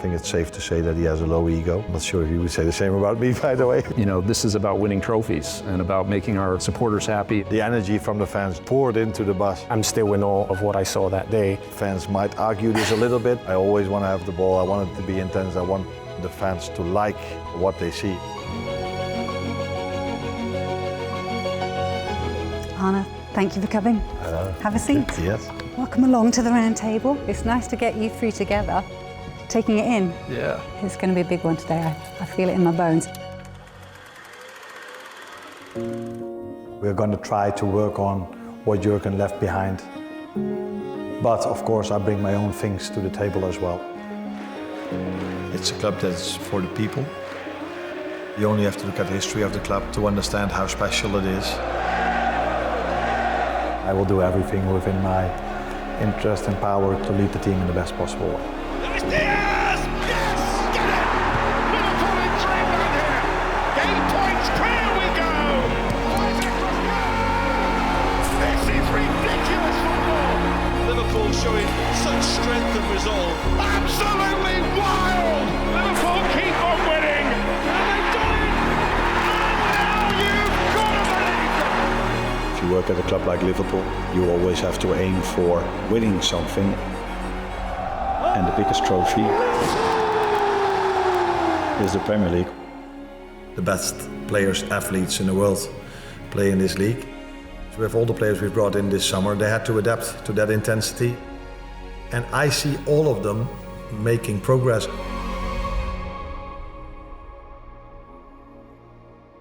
think it's safe to say that he has a low ego. I'm not sure if he would say the same about me, by the way. You know, this is about winning trophies and about making our supporters happy. The energy from the fans poured into the bus. I'm still in awe of what I saw that day. Fans might argue this a little bit. I always want to have the ball. I want it to be intense. I want the fans to like what they see. Arne, thank you for coming. Have a seat. Yes. Welcome along to the round table. It's nice to get you three together, taking it in. Yeah. It's going to be a big one today. I feel it in my bones. We're going to try to work on what Jurgen left behind. But of course I bring my own things to the table as well. It's a club that's for the people. You only have to look at the history of the club to understand how special it is. I will do everything within my interest and power to lead the team in the best possible way. Luis Diaz! Yes! Get it! Liverpool in dreamland here! Game points, clear we go! This is ridiculous football! Liverpool showing such strength and resolve. Absolutely wild! Liverpool keep on winning! And they've done it! And now you've got to believe them! If you work at a club like Liverpool, you always have to aim for winning something. And the biggest trophy is the Premier League. The best players, athletes in the world play in this league. So with all the players we've brought in this summer, they had to adapt to that intensity. And I see all of them making progress.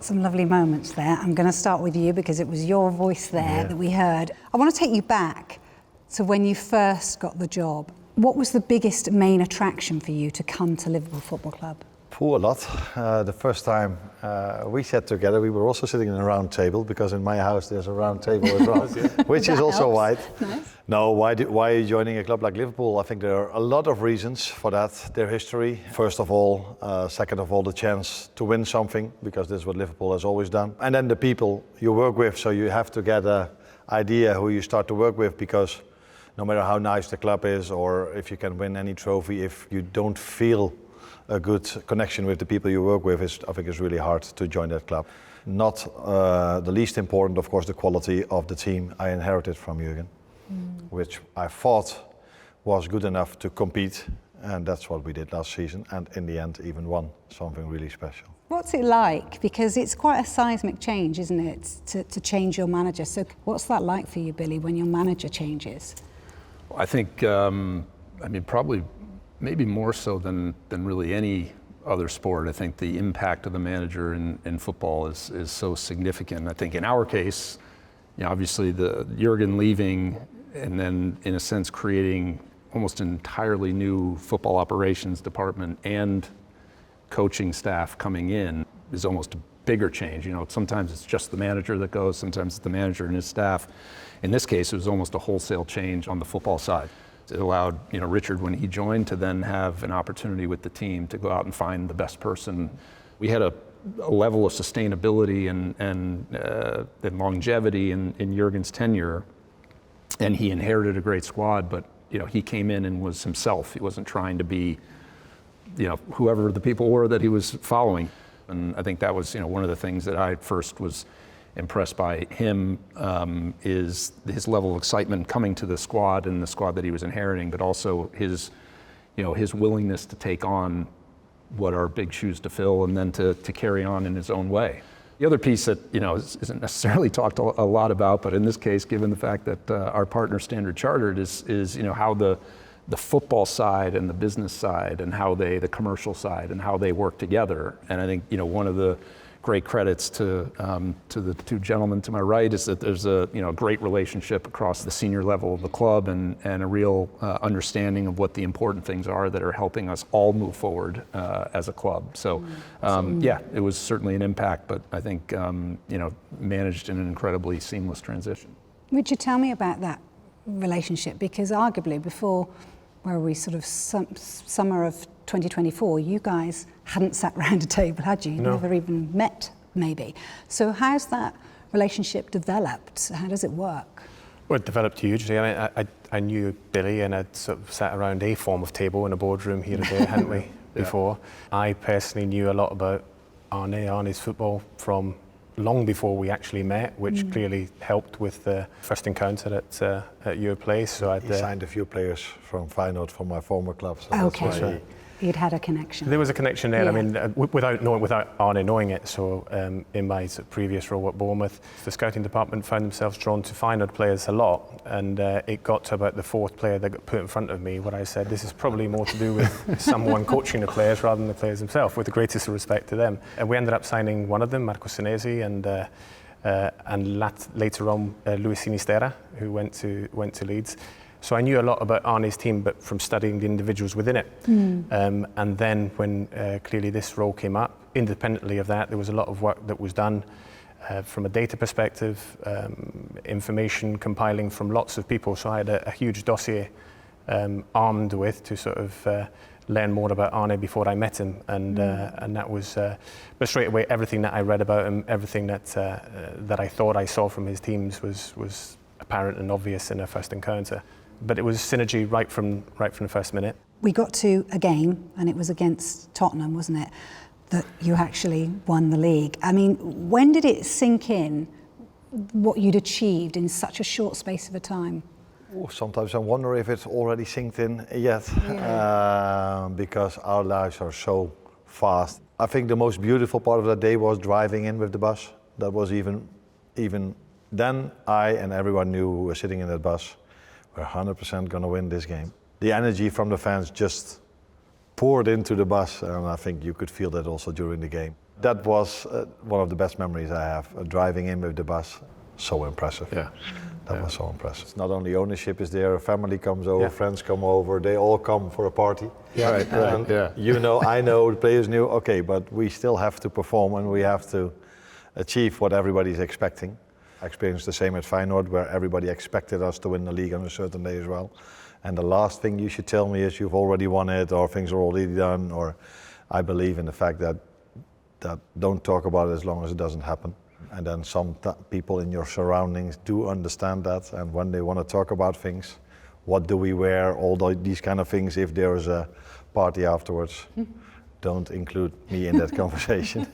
Some lovely moments there. I'm going to start with you because it was your voice there that we heard. I want to take you back to when you first got the job. What was the biggest main attraction for you to come to Liverpool Football Club? A lot. The first time we sat together, we were also sitting in a round table, because in my house there's a round table as well, which is also wide. Nice. No, why are you joining a club like Liverpool? I think there are a lot of reasons for that. Their history, first of all. Second of all, the chance to win something, because this is what Liverpool has always done. And then the people you work with, so you have to get an idea who you start to work with, because no matter how nice the club is or if you can win any trophy, if you don't feel a good connection with the people you work with, I think it's really hard to join that club. Not the least important, of course, the quality of the team I inherited from Jurgen, which I thought was good enough to compete, and that's what we did last season, and in the end even won something really special. What's it like? Because it's quite a seismic change, isn't it, to change your manager. So what's that like for you, Billy, when your manager changes? I think, probably maybe more so than really any other sport. I think the impact of the manager in football is so significant. I think in our case, obviously the Jurgen leaving and then in a sense creating almost an entirely new football operations department and coaching staff coming in is almost a bigger change. Sometimes it's just the manager that goes, sometimes it's the manager and his staff. In this case, it was almost a wholesale change on the football side. It allowed Richard, when he joined, to then have an opportunity with the team to go out and find the best person. We had a level of sustainability and longevity in Jurgen's tenure, and he inherited a great squad, but he came in and was himself. He wasn't trying to be whoever the people were that he was following. And I think that was one of the things that I first was impressed by him, is his level of excitement coming to the squad and the squad that he was inheriting, but also his willingness to take on what are big shoes to fill and then to carry on in his own way. The other piece that isn't necessarily talked a lot about, but in this case, given the fact that our partner Standard Chartered is how the football side and the business side and how the commercial side and how they work together. And I think one of the great credits to the two gentlemen to my right is that there's a great relationship across the senior level of the club and a real understanding of what the important things are that are helping us all move forward as a club. So it was certainly an impact, but I think managed in an incredibly seamless transition. Richard, tell me about that relationship, because arguably before, where we sort of summer of 2024, you guys hadn't sat round a table, had you? You never even met, maybe. So how's that relationship developed? How does it work? Well, it developed hugely. I mean, I knew Billy, and I'd sort of sat around a form of table in a boardroom here or there, hadn't we, before. I personally knew a lot about Arne's football from long before we actually met, which clearly helped with the first encounter at your place. So He signed a few players from Feyenoord, from my former club. So Okay. that's why You'd had a connection. there was a connection there. Yeah. I mean, without Arne knowing it. So in my sort of previous role at Bournemouth, the scouting department found themselves drawn to Feyenoord players a lot, and it got to about the fourth player that got put in front of me, where I said, this is probably more to do with someone coaching the players rather than the players themselves, with the greatest respect to them. And we ended up signing one of them, Marco Senesi, and later on Luis Sinisterra, who went to Leeds. So I knew a lot about Arne's team, but from studying the individuals within it. And then when clearly this role came up, independently of that, there was a lot of work that was done from a data perspective, information compiling from lots of people. So I had a huge dossier armed with to sort of learn more about Arne before I met him, and that was, but straight away everything that I read about him, everything that I thought I saw from his teams was apparent and obvious in a first encounter. But it was synergy right from the first minute. We got to a game, and it was against Tottenham, wasn't it, that you actually won the league. I mean, when did it sink in what you'd achieved in such a short space of a time? Oh, sometimes I wonder if it's already sinked in yet, because our lives are so fast. I think the most beautiful part of that day was driving in with the bus. That was even then I and everyone knew who was sitting in that bus, we're 100% going to win this game. The energy from the fans just poured into the bus, and I think you could feel that also during the game. That was one of the best memories I have, driving in with the bus. So impressive. Yeah. That was so impressive. It's not only ownership is there, a family comes over, friends come over, they all come for a party. Yeah, right. Yeah. You know, I know, the players knew, okay, but we still have to perform and we have to achieve what everybody's expecting. I experienced the same at Feyenoord, where everybody expected us to win the league on a certain day as well. And the last thing you should tell me is you've already won it, or things are already done, or I believe in the fact that don't talk about it as long as it doesn't happen. And then some people in your surroundings do understand that, and when they want to talk about things, what do we wear, all these kind of things, if there is a party afterwards, don't include me in that conversation.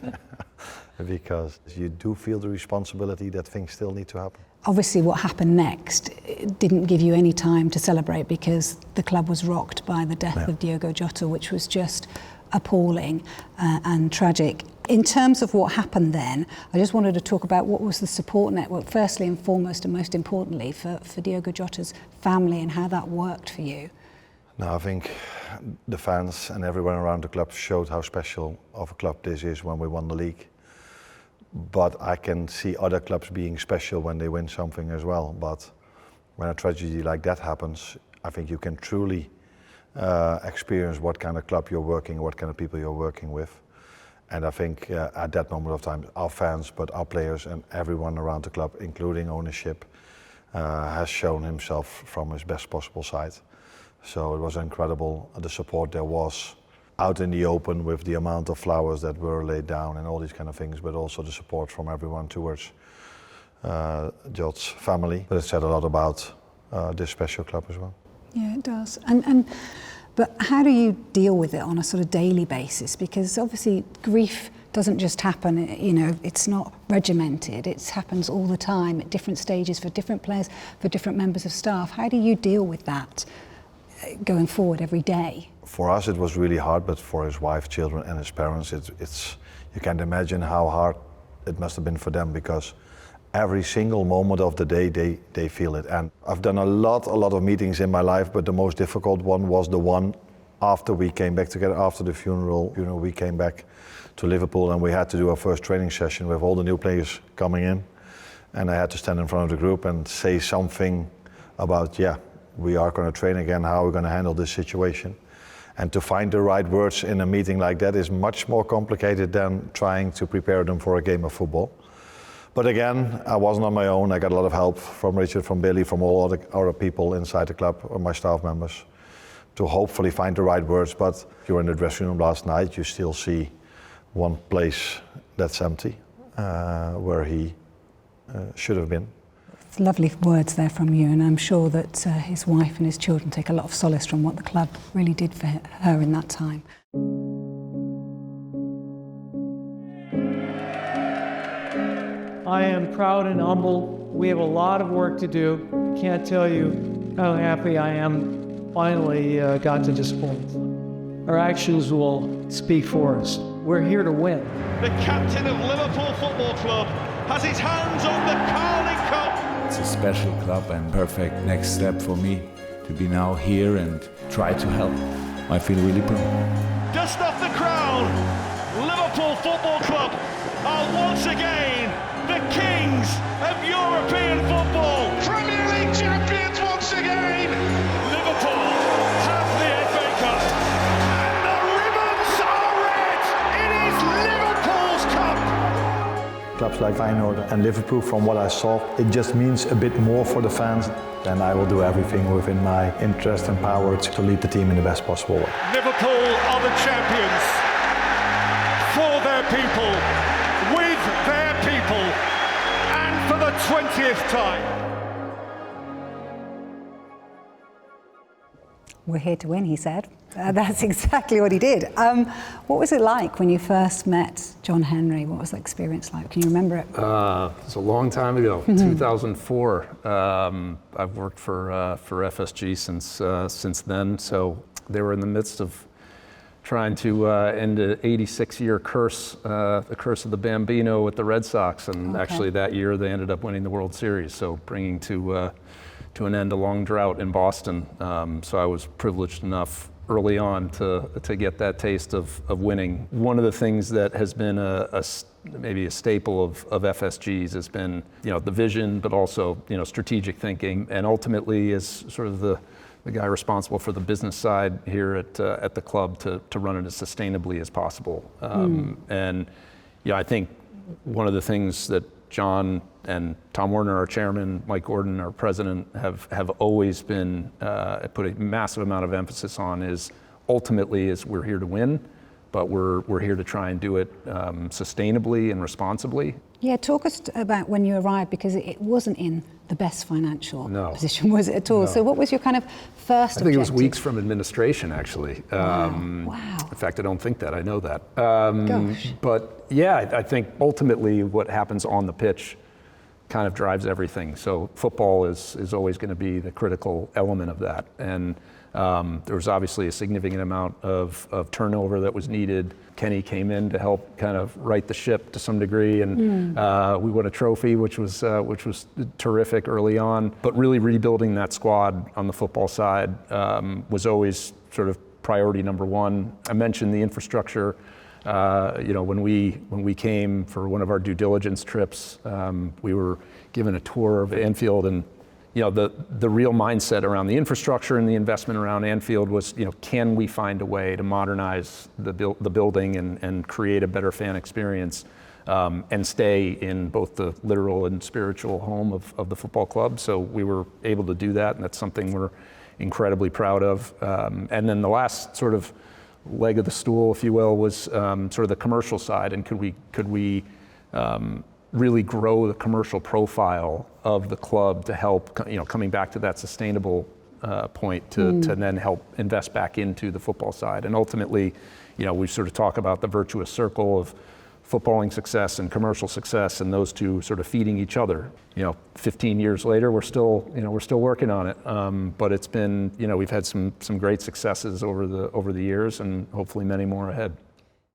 Because you do feel the responsibility that things still need to happen. Obviously what happened next didn't give you any time to celebrate, because the club was rocked by the death of Diogo Jota, which was just appalling and tragic. In terms of what happened then, I just wanted to talk about what was the support network, firstly and foremost and most importantly for Diogo Jota's family, and how that worked for you. No, I think the fans and everyone around the club showed how special of a club this is when we won the league. But I can see other clubs being special when they win something as well. But when a tragedy like that happens, I think you can truly experience what kind of club you're working, what kind of people you're working with. And I think at that moment of time, our fans, but our players and everyone around the club, including ownership, has shown himself from his best possible side. So it was incredible, the support there was out in the open with the amount of flowers that were laid down and all these kind of things, but also the support from everyone towards Jot's family. But it said a lot about this special club as well. Yeah, it does. But how do you deal with it on a sort of daily basis? Because obviously grief doesn't just happen, you know, it's not regimented. It happens all the time at different stages for different players, for different members of staff. How do you deal with that going forward every day? For us it was really hard, but for his wife, children and his parents, it's you can't imagine how hard it must have been for them, because every single moment of the day they feel it. And I've done a lot of meetings in my life, but the most difficult one was the one after we came back together, after the funeral. You know, we came back to Liverpool and we had to do our first training session with all the new players coming in. And I had to stand in front of the group and say something about, we are going to train again, how we're going to handle this situation. And to find the right words in a meeting like that is much more complicated than trying to prepare them for a game of football. But again, I wasn't on my own. I got a lot of help from Richard, from Billy, from all other people inside the club, or my staff members, to hopefully find the right words. But if you're in the dressing room last night, you still see one place that's empty, where he should have been. It's lovely words there from you, and I'm sure that his wife and his children take a lot of solace from what the club really did for her in that time. I am proud and humble. We have a lot of work to do. I can't tell you how happy I am finally got to this point. Our actions will speak for us. We're here to win. The captain of Liverpool Football Club has his hands on the Carling Cup. It's a special club and perfect next step for me to be now here and try to help. I feel really proud. Dust off the crown. Liverpool Football Club are once again the kings of European football. Premier League champions once again. Liverpool have the FA Cup. And the ribbons are red. It is Liverpool's cup. Clubs like Feyenoord and Liverpool, from what I saw, it just means a bit more for the fans. Then I will do everything within my interest and power to lead the team in the best possible way. Liverpool are the champions for their people, with their people, and for the 20th time. We're here to win, he said. That's exactly what he did. What was it like when you first met John Henry? What was the experience like? Can you remember it? It's a long time ago, 2004. I've worked for FSG since then, so they were in the midst of trying to end an 86-year curse, the curse of the Bambino with the Red Sox, and actually that year they ended up winning the World Series, so bringing to an end a long drought in Boston. So I was privileged enough early on to get that taste of winning. One of the things that has been maybe a staple of FSG's has been, the vision, but also, strategic thinking, and ultimately is sort of the guy responsible for the business side here at the club to run it as sustainably as possible. And I think one of the things that John and Tom Werner, our chairman, Mike Gordon, our president, have always been put a massive amount of emphasis on is ultimately is we're here to win, but we're here to try and do it sustainably and responsibly. Yeah, talk us about when you arrived, because it wasn't in the best financial position, was it at all? No. So what was your kind of first objective? I think it was weeks from administration, actually. Wow. In fact, I don't think that. I know that. Gosh. But yeah, I think ultimately what happens on the pitch kind of drives everything. So football is always going to be the critical element of that. And there was obviously a significant amount of turnover that was needed. Kenny came in to help kind of right the ship to some degree, and we won a trophy, which was terrific early on. But really rebuilding that squad on the football side was always sort of priority number one. I mentioned the infrastructure. When we came for one of our due diligence trips, we were given a tour of Anfield, and the real mindset around the infrastructure and the investment around Anfield was, can we find a way to modernize the building and create a better fan experience, and stay in both the literal and spiritual home of the football club. So we were able to do that, and that's something we're incredibly proud of. And then the last sort of leg of the stool, if you will, was sort of the commercial side, and could we really grow the commercial profile of the club to help, coming back to that sustainable point to then help invest back into the football side. And ultimately, we sort of talk about the virtuous circle of footballing success and commercial success, and those two sort of feeding each other. 15 years later, we're still working on it. But it's been, we've had some great successes over the years, and hopefully many more ahead.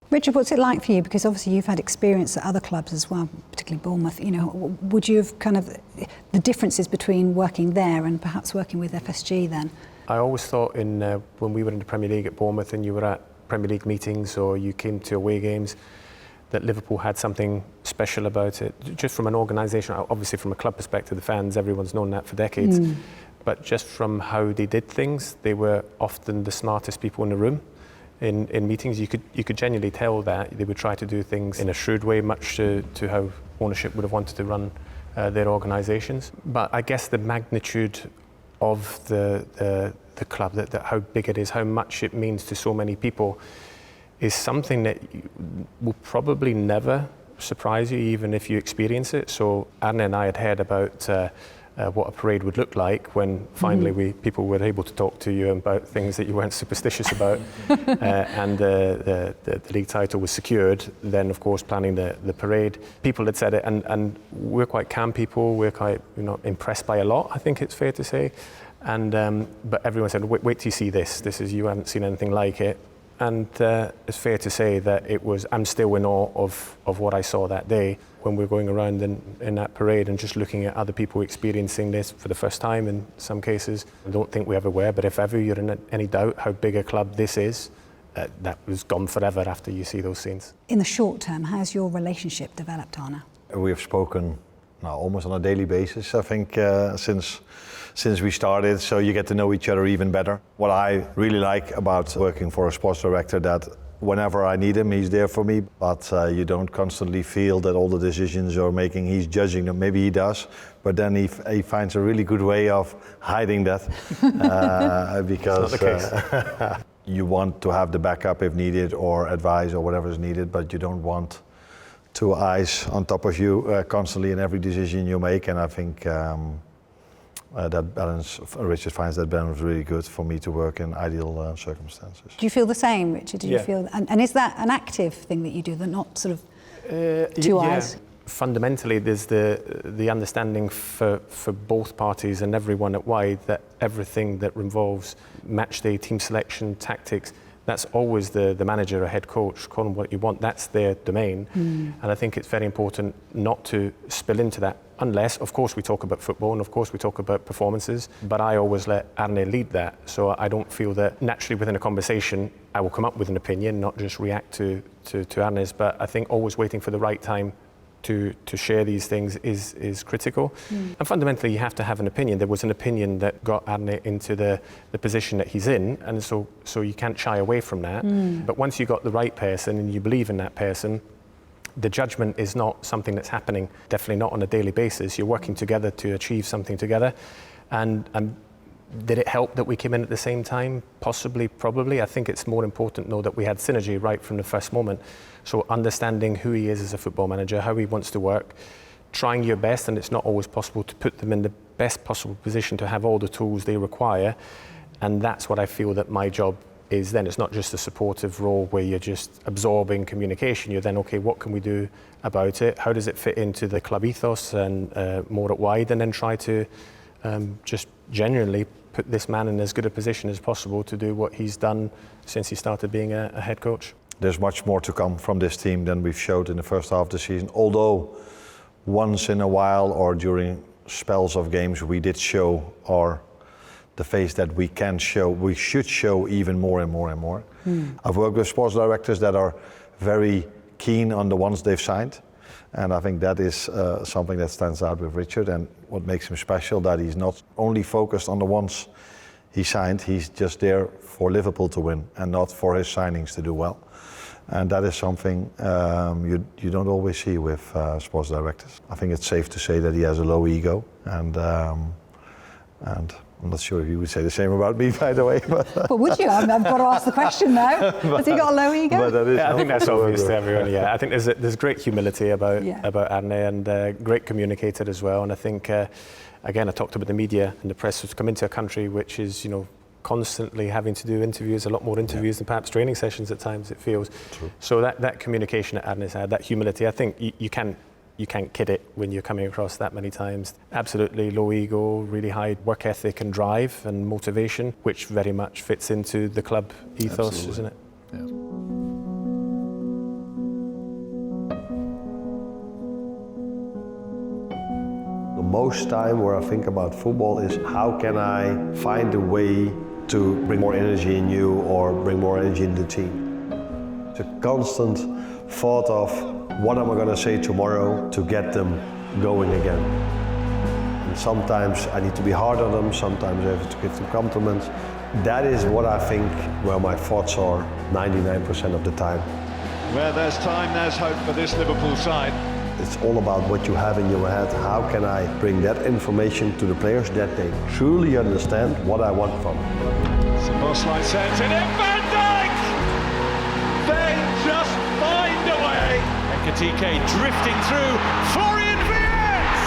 Richard, what's it like for you? Because obviously you've had experience at other clubs as well, particularly Bournemouth. Would you have kind of the differences between working there and perhaps working with FSG then? I always thought when we were in the Premier League at Bournemouth and you were at Premier League meetings or you came to away games, that Liverpool had something special about it. Just from an organisation, obviously from a club perspective, the fans, everyone's known that for decades. But just from how they did things, they were often the smartest people in the room. In meetings, you could genuinely tell that they would try to do things in a shrewd way, much to how ownership would have wanted to run their organisations. But I guess the magnitude of the club, that how big it is, how much it means to so many people, is something that will probably never surprise you, even if you experience it. So Arne and I had heard about what a parade would look like when finally people were able to talk to you about things that you weren't superstitious about, and the league title was secured, then of course planning the parade. People had said it, and we're quite calm people, we're quite impressed by a lot, I think it's fair to say, and but everyone said, wait till you see this is, you haven't seen anything like it. And it's fair to say that I'm still in awe of what I saw that day when we were going around in that parade and just looking at other people experiencing this for the first time in some cases. I don't think we ever were, but if ever you're in any doubt how big a club this is, that was gone forever after you see those scenes. In the short term, how's your relationship developed, Arne? We have spoken now almost on a daily basis, I think, since we started, so you get to know each other even better. What I really like about working for a sports director, that whenever I need him, he's there for me, but you don't constantly feel that all the decisions you're making, he's judging them. Maybe he does, but then he finds a really good way of hiding that, because it's not the case. You want to have the backup if needed, or advice, or whatever is needed, but you don't want two eyes on top of you constantly in every decision you make, and I think that balance, Richard finds that balance really good for me to work in ideal circumstances. Do you feel the same, Richard? Do you feel, and is that an active thing that you do, that not sort of two eyes? Fundamentally, there's the understanding for both parties and everyone at Wide that everything that involves match day, team selection, tactics, that's always the manager or head coach, call them what you want, that's their domain. And I think it's very important not to spill into that, unless, of course, we talk about football and of course we talk about performances, but I always let Arne lead that, so I don't feel that naturally within a conversation I will come up with an opinion, not just react to Arne's, but I think always waiting for the right time to share these things is critical. And fundamentally you have to have an opinion. There was an opinion that got Arne into the position that he's in, and so you can't shy away from that. But once you got the right person and you believe in that person, the judgment is not something that's happening, definitely not on a daily basis. You're working together to achieve something together. And did it help that we came in at the same time? Possibly, probably. I think it's more important though that we had synergy right from the first moment. So understanding who he is as a football manager, how he wants to work, trying your best, and it's not always possible to put them in the best possible position to have all the tools they require. And that's what I feel that my job is then. It's not just a supportive role where you're just absorbing communication. You're then, okay, what can we do about it? How does it fit into the club ethos and more at Wide? And then try to just genuinely put this man in as good a position as possible to do what he's done since he started being a head coach. There's much more to come from this team than we've showed in the first half of the season, although once in a while or during spells of games we did show the face that we can show, we should show even more and more and more. I've worked with sports directors that are very keen on the ones they've signed, and I think that is something that stands out with Richard, and what makes him special, that he's not only focused on the ones he signed, he's just there for Liverpool to win and not for his signings to do well. And that is something you don't always see with sports directors. I think it's safe to say that he has a low ego, and I'm not sure if you would say the same about me, by the way. But would you? I've got to ask the question now. Has he got a low ego? I think that's obvious to everyone. Yeah, I think there's great humility about Arne, and great communicator as well. And I think again, I talked about the media and the press has come into a country which is constantly having to do interviews, a lot more interviews than perhaps training sessions at times, it feels. True. So that communication that Arne's had, that humility, I think you can't kid it when you're coming across that many times. Absolutely low ego, really high work ethic and drive and motivation, which very much fits into the club ethos, isn't it? Yeah. The most time where I think about football is how can I find a way to bring more energy in you or bring more energy in the team. It's a constant thought of what am I going to say tomorrow to get them going again. And sometimes I need to be hard on them, sometimes I have to give them compliments. That is what I think where my thoughts are 99% of the time. Where there's time, there's hope for this Liverpool side. It's all about what you have in your head. How can I bring that information to the players that they truly understand what I want from them? Subtitles sends it in, Van Dijk! They just find a way! Ekitike drifting through, Florian Wirtz!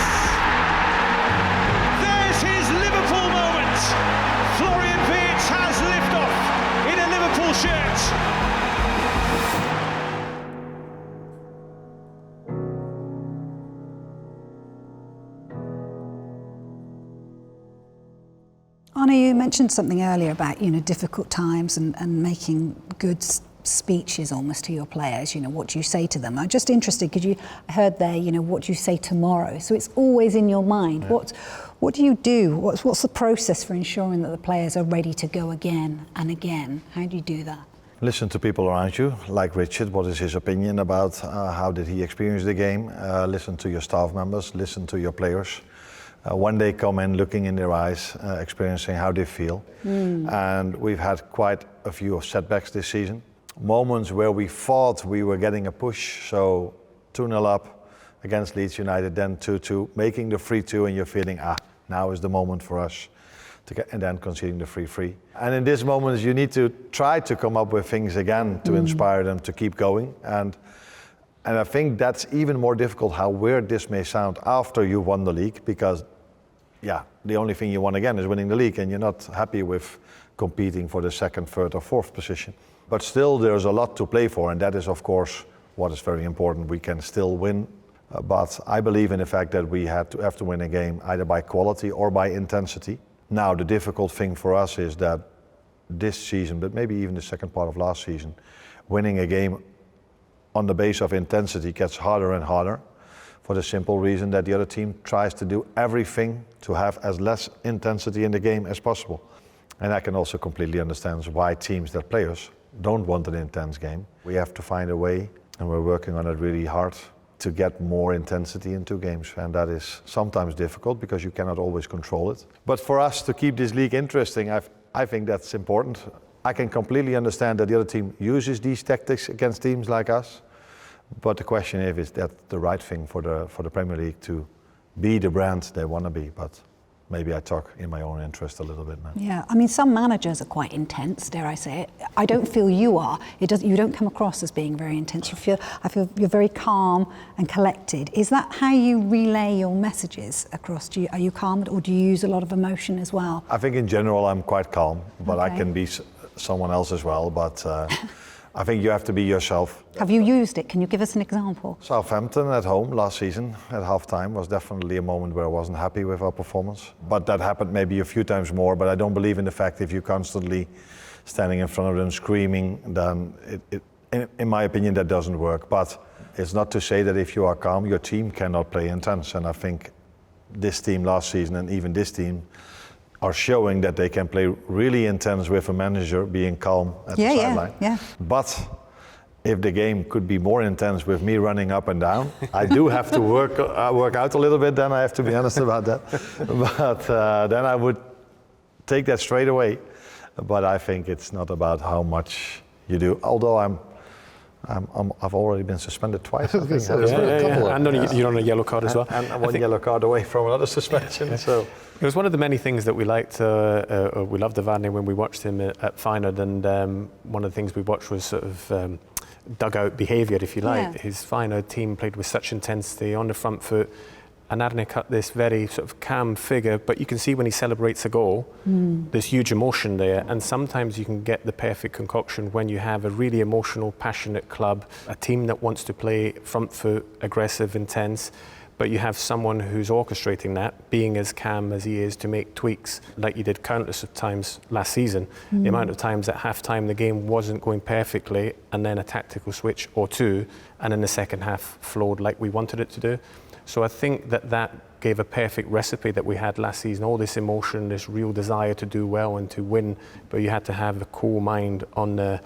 you mentioned something earlier about, difficult times and making good speeches almost to your players. What do you say to them? I'm just interested because I heard there, what do you say tomorrow? So it's always in your mind. Yeah. What do you do? What's the process for ensuring that the players are ready to go again and again? How do you do that? Listen to people around you, like Richard. What is his opinion about how did he experience the game? Listen to your staff members, listen to your players. When they come in, looking in their eyes, experiencing how they feel. And we've had quite a few setbacks this season. Moments where we thought we were getting a push, so 2-0 up against Leeds United, then 2-2, making the 3-2, and you're feeling, now is the moment for us to get, and then conceding the 3-3. And in these moments, you need to try to come up with things again to inspire them to keep going. And I think that's even more difficult, how weird this may sound, after you won the league, because the only thing you want again is winning the league, and you're not happy with competing for the 2nd, 3rd or 4th position. But still, there's a lot to play for, and that is, of course, what is very important. We can still win, but I believe in the fact that we have to win a game either by quality or by intensity. Now, the difficult thing for us is that this season, but maybe even the second part of last season, winning a game on the base of intensity gets harder and harder, for the simple reason that the other team tries to do everything to have as less intensity in the game as possible. And I can also completely understand why teams that players don't want an intense game. We have to find a way, and we're working on it really hard, to get more intensity into games. And that is sometimes difficult because you cannot always control it. But for us to keep this league interesting, I think that's important. I can completely understand that the other team uses these tactics against teams like us. But the question is that the right thing for the Premier League to be the brand they want to be? But maybe I talk in my own interest a little bit now. Yeah, I mean, some managers are quite intense, dare I say it. I don't feel you are. You don't come across as being very intense. I feel you're very calm and collected. Is that how you relay your messages across? Are you calm, or do you use a lot of emotion as well? I think in general I'm quite calm, but I can be someone else as well. But I think you have to be yourself. Have you used it? Can you give us an example? Southampton at home last season at half-time was definitely a moment where I wasn't happy with our performance. But that happened maybe a few times more, but I don't believe in the fact if you're constantly standing in front of them screaming, then in my opinion that doesn't work. But it's not to say that if you are calm, your team cannot play intense. And I think this team last season and even this team are showing that they can play really intense with a manager being calm at the sideline. Yeah. But if the game could be more intense with me running up and down, I do have to work out a little bit, then I have to be honest about that. But then I would take that straight away. But I think it's not about how much you do, although I've already been suspended twice. I think. And you're on a yellow card as well. And one yellow card away from another suspension. So it was one of the many things that we liked. We loved Arne when we watched him at Feyenoord, and one of the things we watched was sort of dugout behaviour, if you like. His Feyenoord team played with such intensity on the front foot. And Arne cut this very sort of calm figure, but you can see when he celebrates a goal, there's huge emotion there. And sometimes you can get the perfect concoction when you have a really emotional, passionate club, a team that wants to play front foot, aggressive, intense, but you have someone who's orchestrating that, being as calm as he is to make tweaks, like you did countless of times last season. The amount of times at half-time the game wasn't going perfectly, and then a tactical switch or two, and in the second half flowed like we wanted it to do. So I think that gave a perfect recipe that we had last season, all this emotion, this real desire to do well and to win, but you had to have a cool mind on the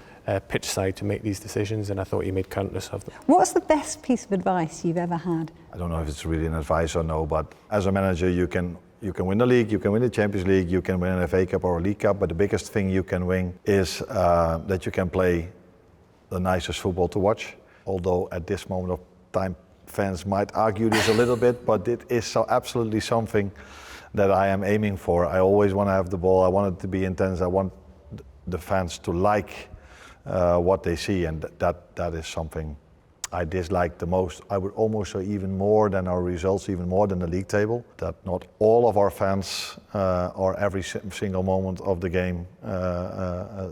pitch side to make these decisions, and I thought he made countless of them. What's the best piece of advice you've ever had? I don't know if it's really an advice or no, but as a manager you can win the league, you can win the Champions League, you can win an FA Cup or a League Cup, but the biggest thing you can win is that you can play the nicest football to watch. Although at this moment of time fans might argue this a little bit, but it is absolutely something that I am aiming for. I always want to have the ball, I want it to be intense, I want the fans to like what they see, and that is something I dislike the most. I would almost say even more than our results, even more than the league table, that not all of our fans or every single moment of the game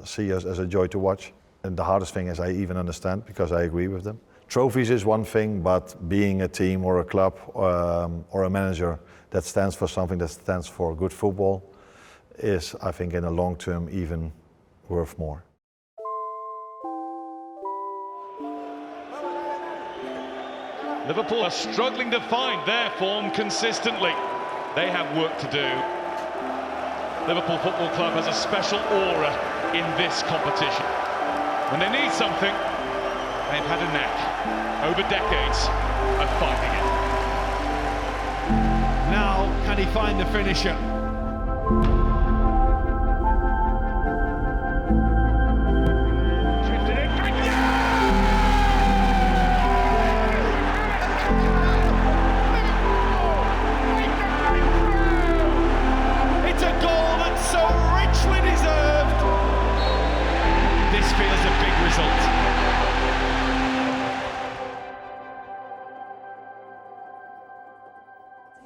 see us as a joy to watch. And the hardest thing is I even understand, because I agree with them. Trophies is one thing, but being a team or a club or a manager that stands for something, that stands for good football, is, I think, in the long term even worth more. Liverpool are struggling to find their form consistently. They have work to do. Liverpool Football Club has a special aura in this competition. When they need something, they've had a knack over decades of finding it. Now, can he find the finisher?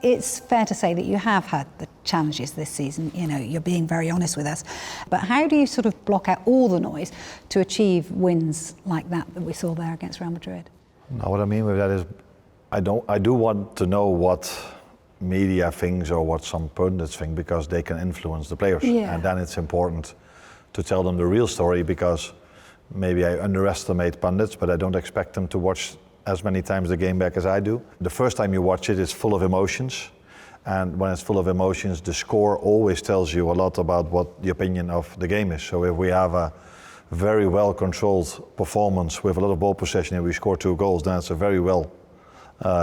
It's fair to say that you have had the challenges this season. You know, you're being very honest with us. But how do you sort of block out all the noise to achieve wins like that we saw there against Real Madrid? Now, what I mean with that is, I do want to know what media thinks or what some pundits think, because they can influence the players. Yeah. And then it's important to tell them the real story, because maybe I underestimate pundits, but I don't expect them to watch as many times the game back as I do. The first time you watch it, it's full of emotions. And when it's full of emotions, the score always tells you a lot about what the opinion of the game is. So if we have a very well-controlled performance with a lot of ball possession and we score 2 goals, then it's a very well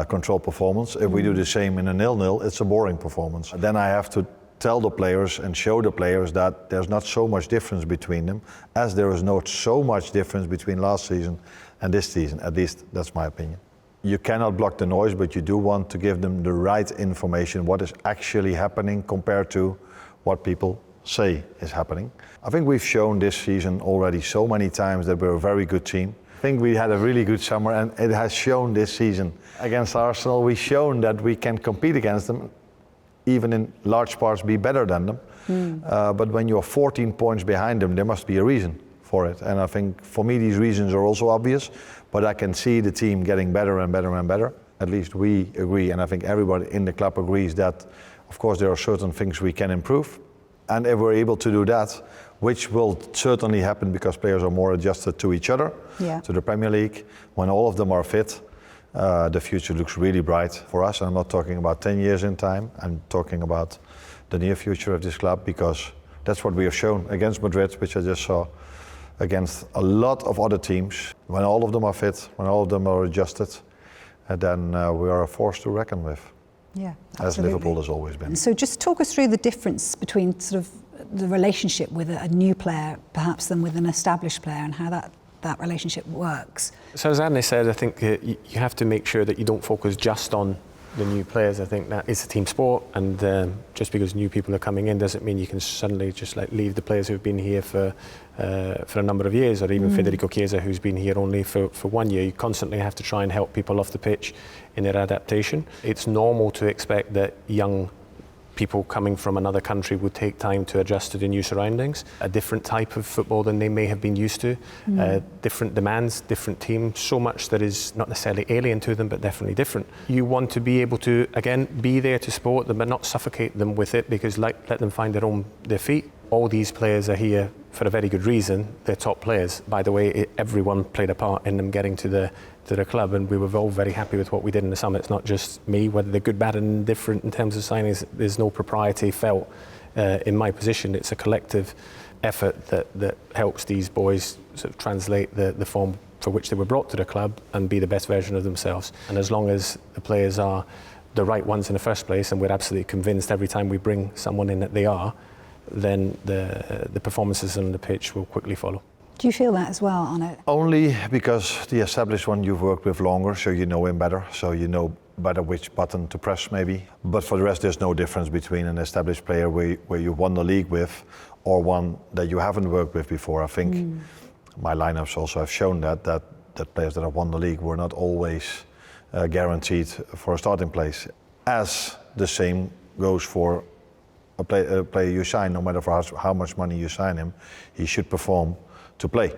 controlled performance. If we do the same in a 0-0, it's a boring performance. Then I have to tell the players and show the players that there's not so much difference between them, as there is not so much difference between last season and this season. At least that's my opinion. You cannot block the noise, but you do want to give them the right information, what is actually happening compared to what people say is happening. I think we've shown this season already so many times that we're a very good team. I think we had a really good summer, and it has shown this season against Arsenal. We've shown that we can compete against them, even in large parts be better than them. But when you're 14 points behind them, there must be a reason for it. And I think for me these reasons are also obvious, but I can see the team getting better and better and better. At least we agree, and I think everybody in the club agrees that, of course, there are certain things we can improve. And if we're able to do that, which will certainly happen because players are more adjusted to each other, to the Premier League, when all of them are fit, the future looks really bright for us. And I'm not talking about 10 years in time, I'm talking about the near future of this club, because that's what we have shown against Madrid, which I just saw, against a lot of other teams. When all of them are fit, when all of them are adjusted, then we are a force to reckon with. Yeah, absolutely. As Liverpool has always been. So just talk us through the difference between sort of the relationship with a new player, perhaps, than with an established player, and how that relationship works. So as Arne said, I think you have to make sure that you don't focus just on the new players. I think that it's a team sport, and just because new people are coming in doesn't mean you can suddenly just like leave the players who've been here for a number of years, or even Federico Chiesa, who's been here only for 1 year. You constantly have to try and help people off the pitch in their adaptation. It's normal to expect that young people coming from another country would take time to adjust to the new surroundings, a different type of football than they may have been used to, different demands, different teams, so much that is not necessarily alien to them, but definitely different. You want to be able to, again, be there to support them, but not suffocate them with it, because let them find their feet. All these players are here for a very good reason. They're top players. By the way, everyone played a part in them getting to the club, and we were all very happy with what we did in the summer. It's not just me, whether they're good, bad and different in terms of signings. There's no propriety felt in my position. It's a collective effort that helps these boys sort of translate the form for which they were brought to the club and be the best version of themselves. And as long as the players are the right ones in the first place, and we're absolutely convinced every time we bring someone in that they are, then the performances on the pitch will quickly follow. Do you feel that as well, Arne? Only because the established one you've worked with longer, so you know him better, so you know better which button to press maybe. But for the rest, there's no difference between an established player where you won the league with, or one that you haven't worked with before. I think my lineups also have shown that players that have won the league were not always guaranteed for a starting place. As the same goes for a player you sign, no matter for how much money you sign him, he should perform to play.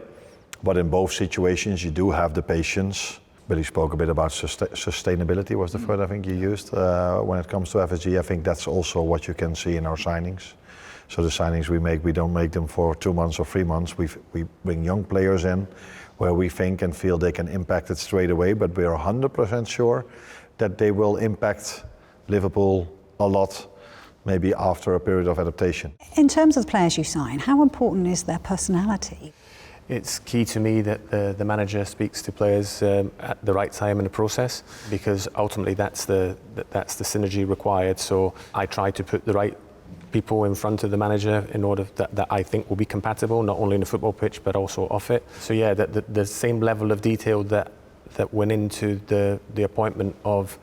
But in both situations you do have the patience. Billy spoke a bit about sustainability was the word I think you used when it comes to FSG. I think that's also what you can see in our signings. So the signings we make, we don't make them for 2 months or 3 months. We bring young players in where we think and feel they can impact it straight away, but we are 100% sure that they will impact Liverpool a lot, maybe after a period of adaptation. In terms of the players you sign, how important is their personality? It's key to me that the manager speaks to players at the right time in the process, because ultimately that's the synergy required. So I try to put the right people in front of the manager in order that I think will be compatible, not only in the football pitch but also off it. So yeah, the same level of detail that went into the appointment of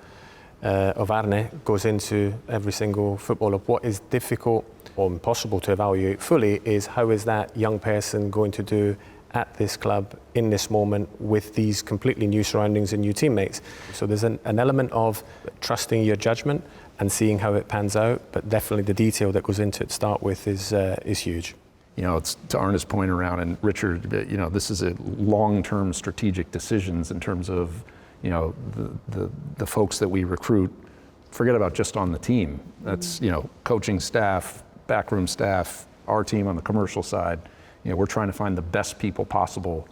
Arne goes into every single footballer. What is difficult or impossible to evaluate fully is how is that young person going to do at this club in this moment with these completely new surroundings and new teammates. So there's an element of trusting your judgment and seeing how it pans out, but definitely the detail that goes into it to start with is huge. You know, it's to Arne's point around, and Richard, you know, this is a long-term strategic decisions in terms of, you know, the folks that we recruit. Forget about just on the team. That's, you know, coaching staff, backroom staff, our team on the commercial side. You know, we're trying to find the best people possible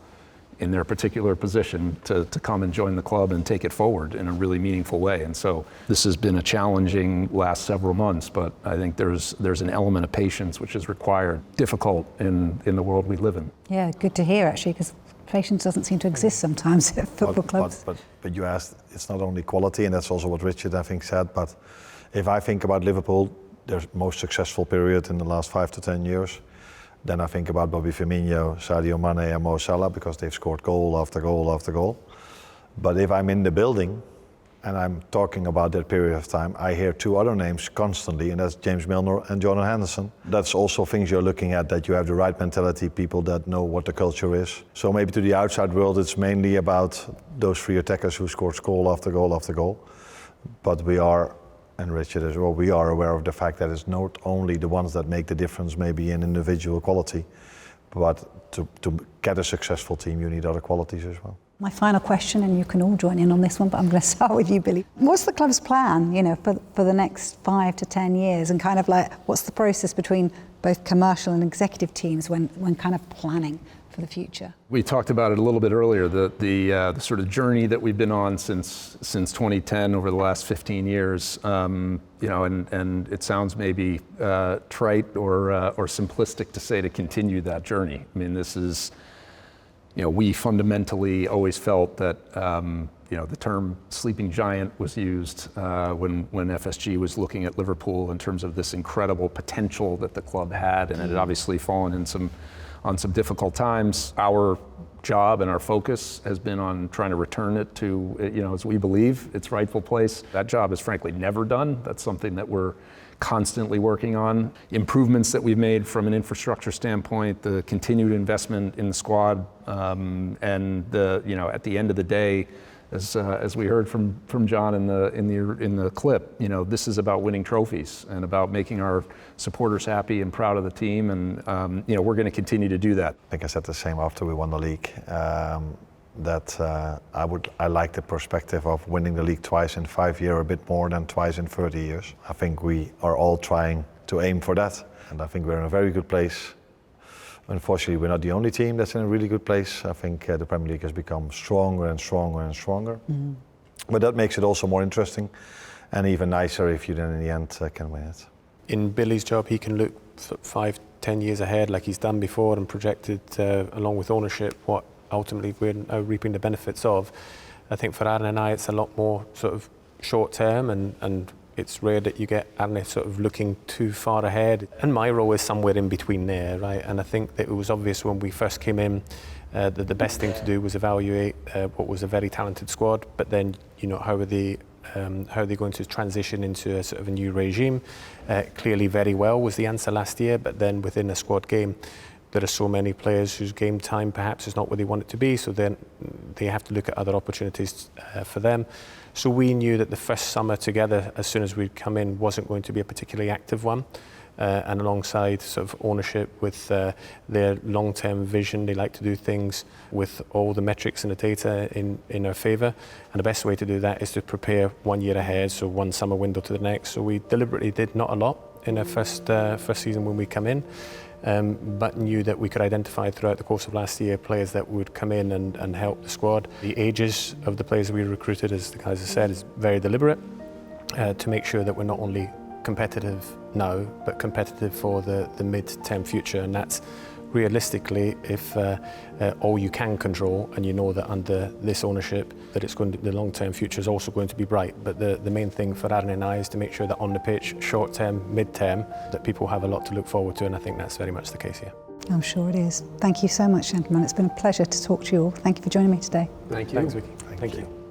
in their particular position to come and join the club and take it forward in a really meaningful way. And so this has been a challenging last several months, but I think there's an element of patience which is required, difficult in the world we live in. Yeah, good to hear actually, because patience doesn't seem to exist sometimes at football clubs. But you asked, it's not only quality, and that's also what Richard I think said, but if I think about Liverpool, their most successful period in the last 5 to 10 years, then I think about Bobby Firmino, Sadio Mane and Mo Salah, because they've scored goal after goal after goal. But if I'm in the building and I'm talking about that period of time, I hear 2 other names constantly, and that's James Milner and Jordan Henderson. That's also things you're looking at, that you have the right mentality, people that know what the culture is. So maybe to the outside world, it's mainly about those 3 attackers who scored goal after goal after goal. But we are, and Richard as well, we are aware of the fact that it's not only the ones that make the difference maybe in individual quality, but to get a successful team you need other qualities as well. My final question, and you can all join in on this one, but I'm going to start with you, Billy. What's the club's plan, you know, for the next 5 to 10 years, and kind of like what's the process between both commercial and executive teams when kind of planning for the future? We talked about it a little bit earlier, the sort of journey that we've been on since 2010 over the last 15 years. You know, and it sounds maybe trite or simplistic to say to continue that journey. I mean, this is, you know, we fundamentally always felt that, you know, the term sleeping giant was used when FSG was looking at Liverpool in terms of this incredible potential that the club had, and it had obviously fallen on some difficult times. Our job and our focus has been on trying to return it to, you know, as we believe, its rightful place. That job is frankly never done. That's something that we're constantly working on. Improvements that we've made from an infrastructure standpoint, the continued investment in the squad, and the, you know, at the end of the day, as we heard from John in the clip, you know, this is about winning trophies and about making our supporters happy and proud of the team, and you know, we're going to continue to do that. I think I said the same after we won the league. I like the perspective of winning the league twice in 5 years, a bit more than twice in 30 years. I think we are all trying to aim for that, and I think we're in a very good place. Unfortunately, we're not the only team that's in a really good place. I think the Premier League has become stronger and stronger and stronger. Mm-hmm. But that makes it also more interesting and even nicer if you then in the end can win it. In Billy's job, he can look 5-10 years ahead like he's done before and projected, along with ownership, what ultimately we're now reaping the benefits of. I think for Arne and I, it's a lot more sort of short term, and it's rare that you get Arne sort of looking too far ahead. And my role is somewhere in between there, right? And I think that it was obvious when we first came in that the best thing to do was evaluate what was a very talented squad, but then, you know, how are they going to transition into a sort of a new regime? Clearly very well was the answer last year, but then within a squad game, there are so many players whose game time perhaps is not where they want it to be, so then they have to look at other opportunities for them. So we knew that the first summer together, as soon as we'd come in, wasn't going to be a particularly active one. And alongside sort of ownership with their long-term vision, they like to do things with all the metrics and the data in our favour. And the best way to do that is to prepare 1 year ahead, so one summer window to the next. So we deliberately did not a lot in our first season when we come in, but knew that we could identify throughout the course of last year players that would come in and help the squad. The ages of the players we recruited, as the guys have said, is very deliberate to make sure that we're not only competitive now, but competitive for the mid-term future, and that's realistically if all you can control, and you know that under this ownership that it's going to, the long-term future is also going to be bright. But the main thing for Arne and I is to make sure that on the pitch, short-term, mid-term, that people have a lot to look forward to, and I think that's very much the case here. I'm sure it is. Thank you so much, gentlemen. It's been a pleasure to talk to you all. Thank you for joining me today. Thank you. Thanks, Vicky. Thank you.